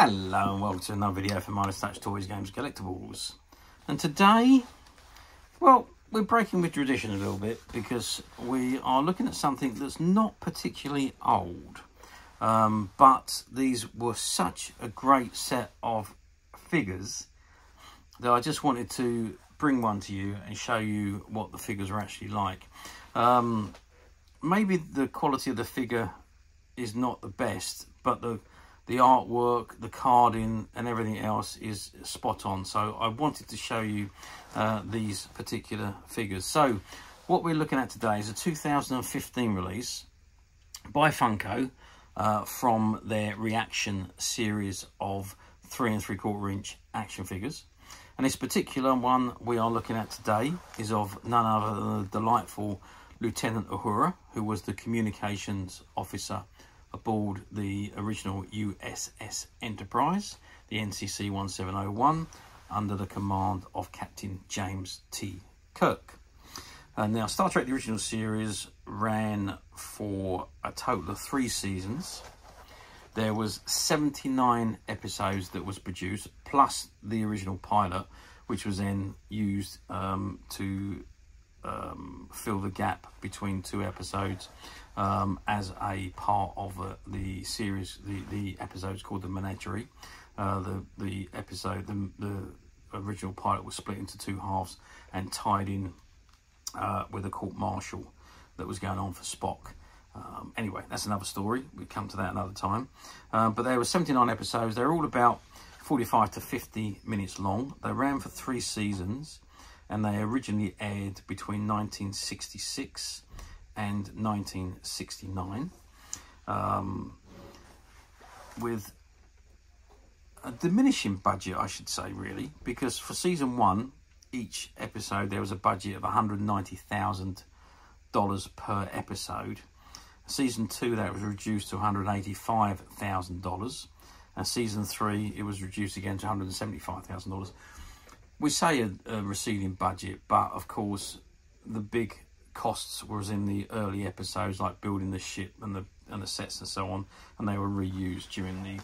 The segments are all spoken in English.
Hello and welcome to another video for Minus Touch Toys, Games, Collectibles. And today, well, we're breaking with tradition a little bit because we are looking at something that's not particularly old. But these were such a great set of figures that I just wanted to bring one to you and show you what the figures are actually like. Maybe the quality of the figure is not the best, but the artwork, the carding and everything else is spot on. So I wanted to show you these particular figures. So what we're looking at today is a 2015 release by Funko from their ReAction series of 3 3/4 inch action figures. And this particular one we are looking at today is of none other than the delightful Lieutenant Uhura, who was the communications officer aboard the original USS Enterprise, the NCC 1701, under the command of Captain James T. Kirk. And now Star Trek the original series ran for a total of 3 seasons. There was 79 episodes that was produced, plus the original pilot, which was then used to fill the gap between 2 episodes as a part of the series. The episode's called the Menagerie. The original pilot was split into 2 halves and tied in with a court martial that was going on for Spock. Anyway, that's another story. We'll come to that another time. But there were 79 episodes. They're all about 45 to 50 minutes long. They ran for 3 seasons, and they originally aired between 1966 and 1969, with a diminishing budget, I should say, really, because for season 1, each episode there was a budget of $190,000 per episode. Season 2, that was reduced to $185,000, and season 3 it was reduced again to $175,000. We say a receding budget, but of course the big costs was in the early episodes, like building the ship and the sets and so on, and they were reused during the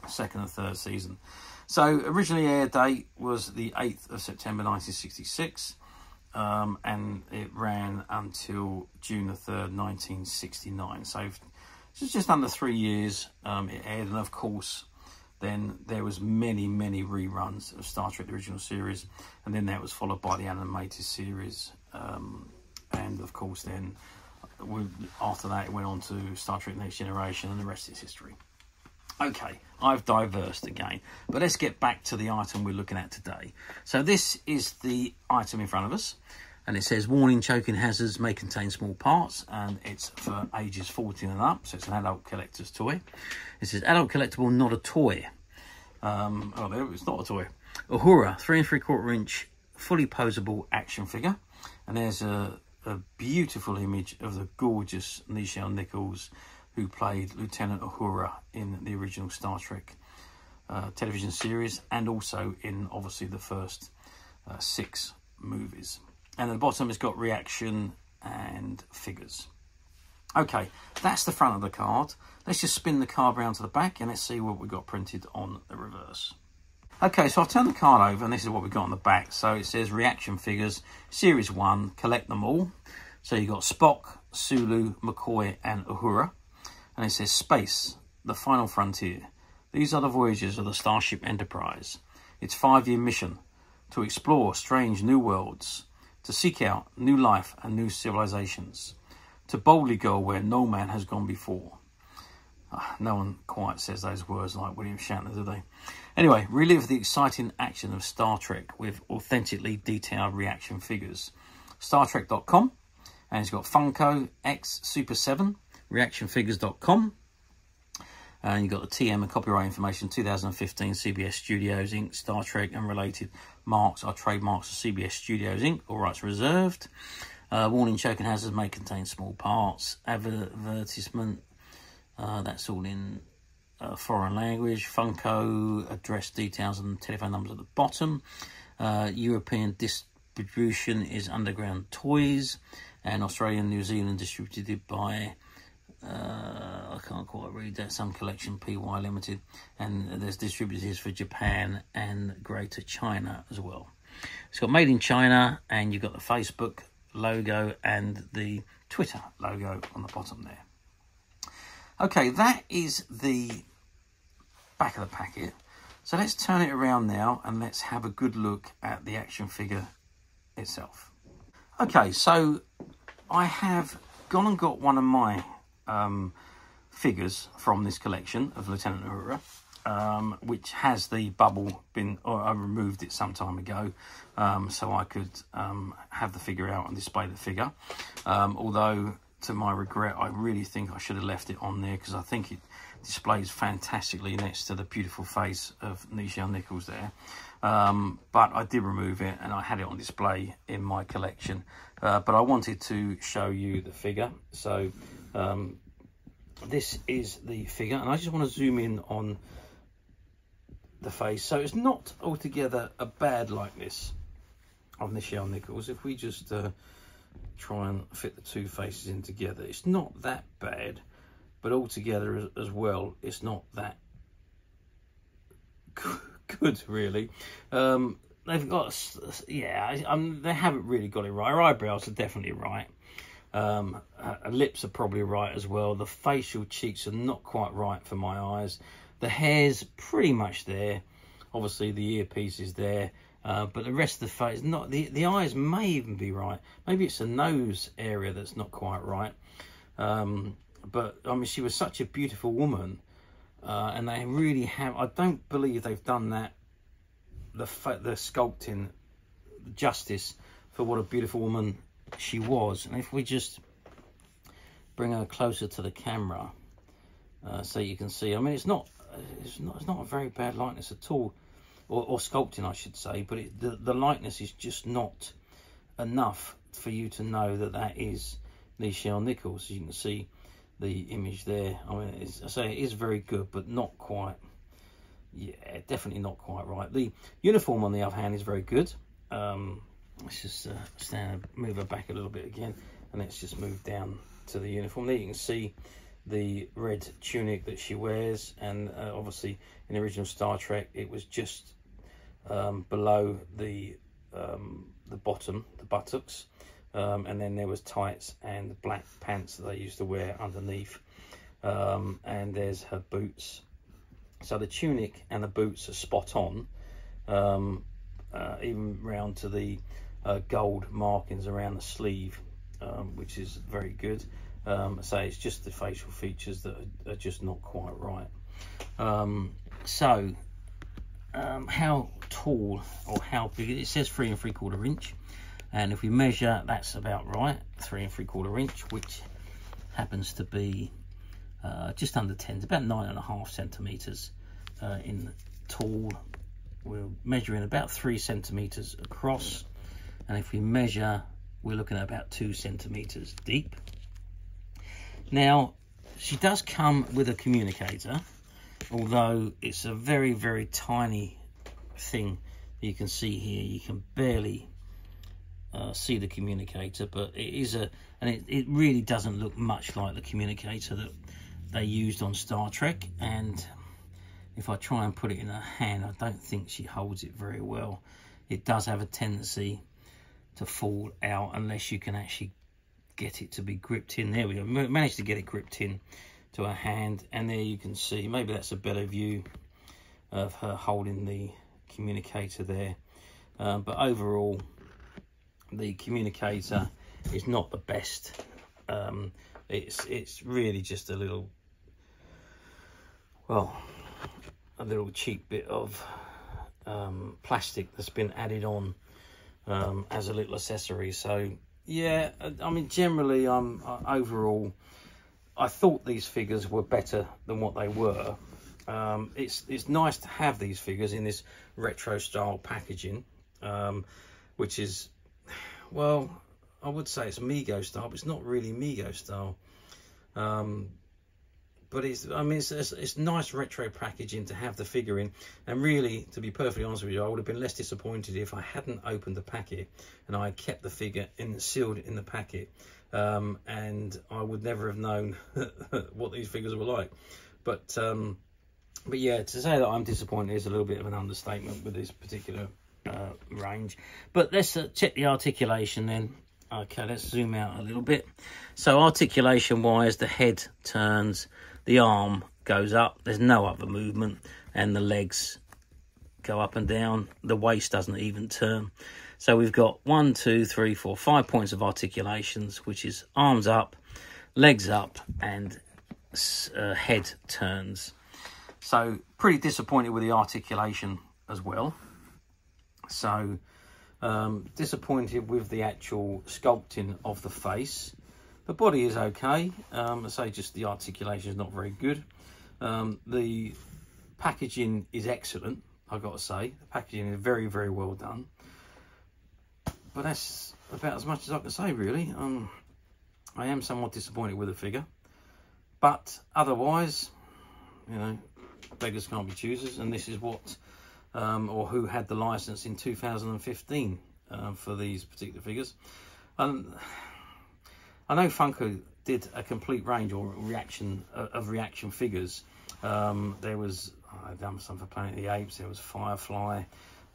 2nd and 3rd season. So originally air date was the 8th of September 1966, and it ran until June the 3rd 1969. So it's just under 3 years it aired, and of course then there was many reruns of Star Trek the original series, and then that was followed by the animated series, and of course then after that it went on to Star Trek Next Generation, and the rest is history. Okay, I've diversed again, but let's get back to the item we're looking at today. So this is the item in front of us, and it says warning, choking hazards may contain small parts, and it's for ages 14 and up, so it's an adult collector's toy. It says adult collectible, not a toy. Oh, there, it's not a toy. Uhura 3 3/4 inch fully posable action figure, and there's a beautiful image of the gorgeous Nichelle Nichols, who played Lieutenant Uhura in the original Star Trek television series, and also in obviously the first 6 movies. And at the bottom it's got ReAction and figures. Okay, that's the front of the card. Let's just spin the card round to the back and let's see what we've got printed on the reverse. Okay, so I've turned the card over and this is what we've got on the back. So it says ReAction figures, Series 1, collect them all. So you've got Spock, Sulu, McCoy and Uhura. And it says space, the final frontier. These are the voyages of the Starship Enterprise. Its 5-year mission to explore strange new worlds, to seek out new life and new civilizations, to boldly go where no man has gone before. No one quite says those words like William Shatner, do they? Anyway, relive the exciting action of Star Trek with authentically detailed ReAction figures. StarTrek.com, and it's got Funko X Super7, ReActionFigures.com, and you've got the TM and copyright information, 2015 CBS Studios Inc. Star Trek and related marks are trademarks of CBS Studios Inc. All rights reserved. Warning, choking hazards may contain small parts. Advertisement, that's all in foreign language. Funko address details and telephone numbers at the bottom. European distribution is Underground Toys, and Australia and New Zealand distributed by I can't quite read that, some collection PY Limited, and there's distributors for Japan and Greater China as well. It's got made in China, and you've got the Facebook logo and the Twitter logo on the bottom there. Okay, that is the back of the packet. So let's turn it around now and let's have a good look at the action figure itself. Okay, so I have gone and got one of my figures from this collection of Lieutenant Uhura, which has the bubble bin, or I removed it some time ago, so I could have the figure out and display the figure. Although, to my regret, I really think I should have left it on there, because I think it displays fantastically next to the beautiful face of Nichelle Nichols there. But I did remove it, and I had it on display in my collection. But I wanted to show you the figure. So this is the figure, and I just want to zoom in on the face. So it's not altogether a bad likeness of Nichelle Nichols. If we just try and fit the two faces in together, it's not that bad, but altogether as well, it's not that good, really. They've got, yeah, they haven't really got it right. Her eyebrows are definitely right. Her lips are probably right as well. The facial cheeks are not quite right for my eyes. The hair's pretty much there. Obviously, the earpiece is there. But the rest of the face, not the eyes may even be right. Maybe it's the nose area that's not quite right. But I mean, she was such a beautiful woman, and they really have. I don't believe they've done that. The sculpting justice for what a beautiful woman she was. And if we just bring her closer to the camera, so you can see. I mean, it's not a very bad likeness at all. Or sculpting, I should say, but the likeness is just not enough for you to know that that is Nichelle Nichols. You can see the image there. I mean, I say it is very good, but not quite. Yeah, definitely not quite right. The uniform, on the other hand, is very good. Let's just move her back a little bit again, and let's just move down to the uniform. There you can see the red tunic that she wears, and obviously in the original Star Trek, it was just below the bottom, the buttocks, and then there was tights and black pants that they used to wear underneath, and there's her boots. So the tunic and the boots are spot on, even round to the gold markings around the sleeve, which is very good. So it's just the facial features that are just not quite right. How tall or how big? It says 3 3/4 inch, and if we measure, that's about right, 3 3/4 inch, which happens to be just under 10, it's about 9.5 centimeters in tall. We're measuring about 3 centimeters across, and if we measure, we're looking at about 2 centimeters deep. Now, she does come with a communicator, although it's a very, very tiny thing you can see here. You can barely see the communicator, but it is and it really doesn't look much like the communicator that they used on Star Trek. And if I try and put it in her hand, I don't think she holds it very well. It does have a tendency to fall out unless you can actually get it to be gripped in. There we go, managed to get it gripped in to her hand, and there you can see, maybe that's a better view of her holding the communicator there. But overall, the communicator is not the best. It's really just a little, well, a little cheap bit of plastic that's been added on as a little accessory. So yeah, I mean, generally, overall, I thought these figures were better than what they were. It's nice to have these figures in this retro style packaging, which is, well, I would say it's Mego style, but it's not really Mego style. But it's nice retro packaging to have the figure in. And really, to be perfectly honest with you, I would have been less disappointed if I hadn't opened the packet and I had kept the figure sealed in the packet and I would never have known what these figures were like. But yeah, to say that I'm disappointed is a little bit of an understatement with this particular range. But let's check the articulation then. Okay, let's zoom out a little bit. So articulation wise, the head turns, the arm goes up, there's no other movement, and the legs go up and down. The waist doesn't even turn. So we've got 1, 2, 3, 4, 5 points of articulations, which is arms up, legs up, and head turns. So pretty disappointed with the articulation as well. So disappointed with the actual sculpting of the face. The body is okay. I say just the articulation is not very good. The packaging is excellent, I've got to say. The packaging is very, very well done. But that's about as much as I can say, really. I am somewhat disappointed with the figure. But otherwise, you know, beggars can't be choosers. And this is what, or who had the license in 2015 for these particular figures. I know Funko did a complete range or reaction of reaction figures. There was, I've done some for Planet of the Apes, there was Firefly,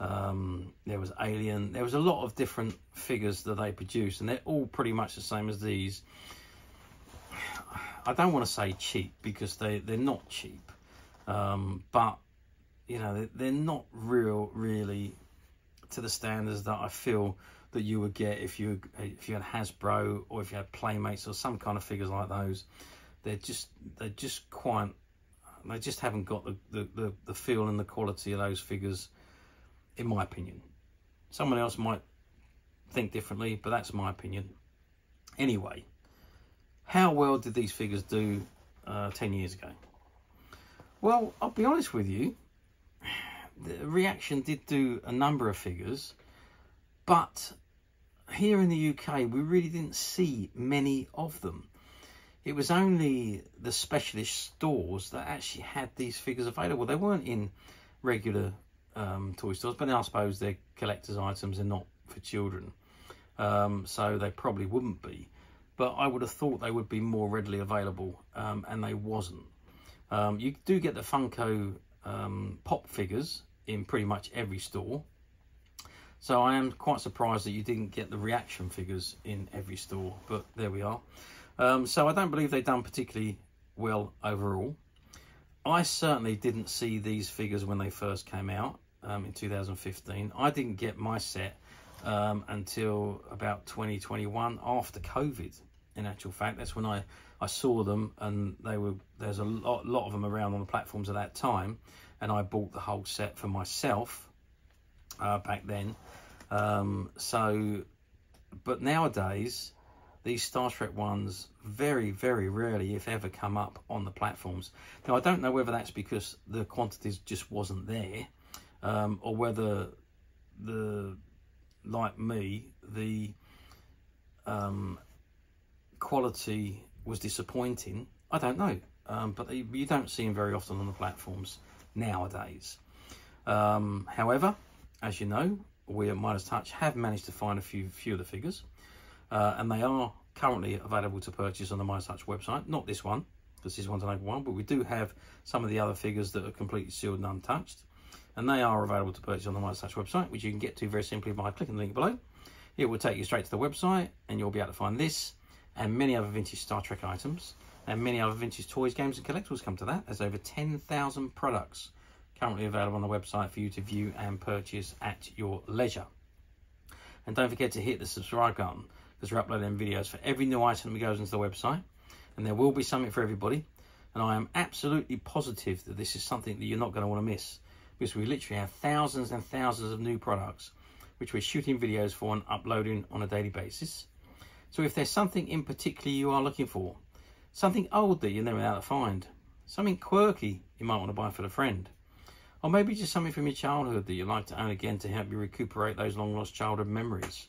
there was Alien. There was a lot of different figures that they produced, and they're all pretty much the same as these. I don't want to say cheap, because they're not cheap, but you know, they're not really to the standards that I feel that you would get if you had Hasbro, or if you had Playmates or some kind of figures like those. They just haven't got the feel and the quality of those figures, in my opinion. Someone else might think differently, but that's my opinion. Anyway, how well did these figures do 10 years ago? Well, I'll be honest with you, the ReAction did do a number of figures, but here in the UK we really didn't see many of them. It was only the specialist stores that actually had these figures available. They weren't in regular toy stores, but I suppose they're collector's items and not for children, so they probably wouldn't be. But I would have thought they would be more readily available, and they wasn't. You do get the Funko pop figures in pretty much every store, so I am quite surprised that you didn't get the ReAction figures in every store, but there we are. So I don't believe they've done particularly well overall. I certainly didn't see these figures when they first came out in 2015. I didn't get my set until about 2021, after COVID. In actual fact, that's when I saw them, and there's a lot of them around on the platforms at that time, and I bought the whole set for myself back then. But nowadays, these Star Trek ones very, very rarely, if ever, come up on the platforms. Now, I don't know whether that's because the quantities just wasn't there, or whether like me, the quality was disappointing. I don't know, but you don't see them very often on the platforms nowadays. However, as you know, we at Midas Touch have managed to find a few of the figures, and they are currently available to purchase on the Midas Touch website. Not this one, because this one's an open one, but we do have some of the other figures that are completely sealed and untouched, and they are available to purchase on the Midas Touch website, which you can get to very simply by clicking the link below. It will take you straight to the website, and you'll be able to find this and many other vintage Star Trek items, and many other vintage toys, games and collectibles come to that. There's over 10,000 products currently available on the website for you to view and purchase at your leisure. And don't forget to hit the subscribe button, because we're uploading videos for every new item that goes into the website, and there will be something for everybody. And I am absolutely positive that this is something that you're not going to want to miss, because we literally have thousands and thousands of new products which we're shooting videos for and uploading on a daily basis. So if there's something in particular you are looking for, something old that you're never able to find, something quirky you might want to buy for a friend, or maybe just something from your childhood that you'd like to own again to help you recuperate those long lost childhood memories,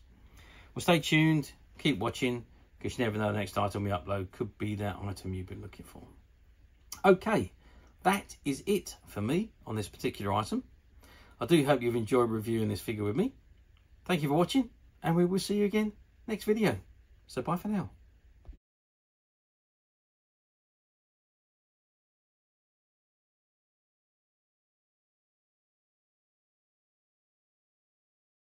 well, stay tuned, keep watching, because you never know, the next item we upload could be that item you've been looking for. Okay, that is it for me on this particular item. I do hope you've enjoyed reviewing this figure with me. Thank you for watching, and we will see you again next video. So bye for now.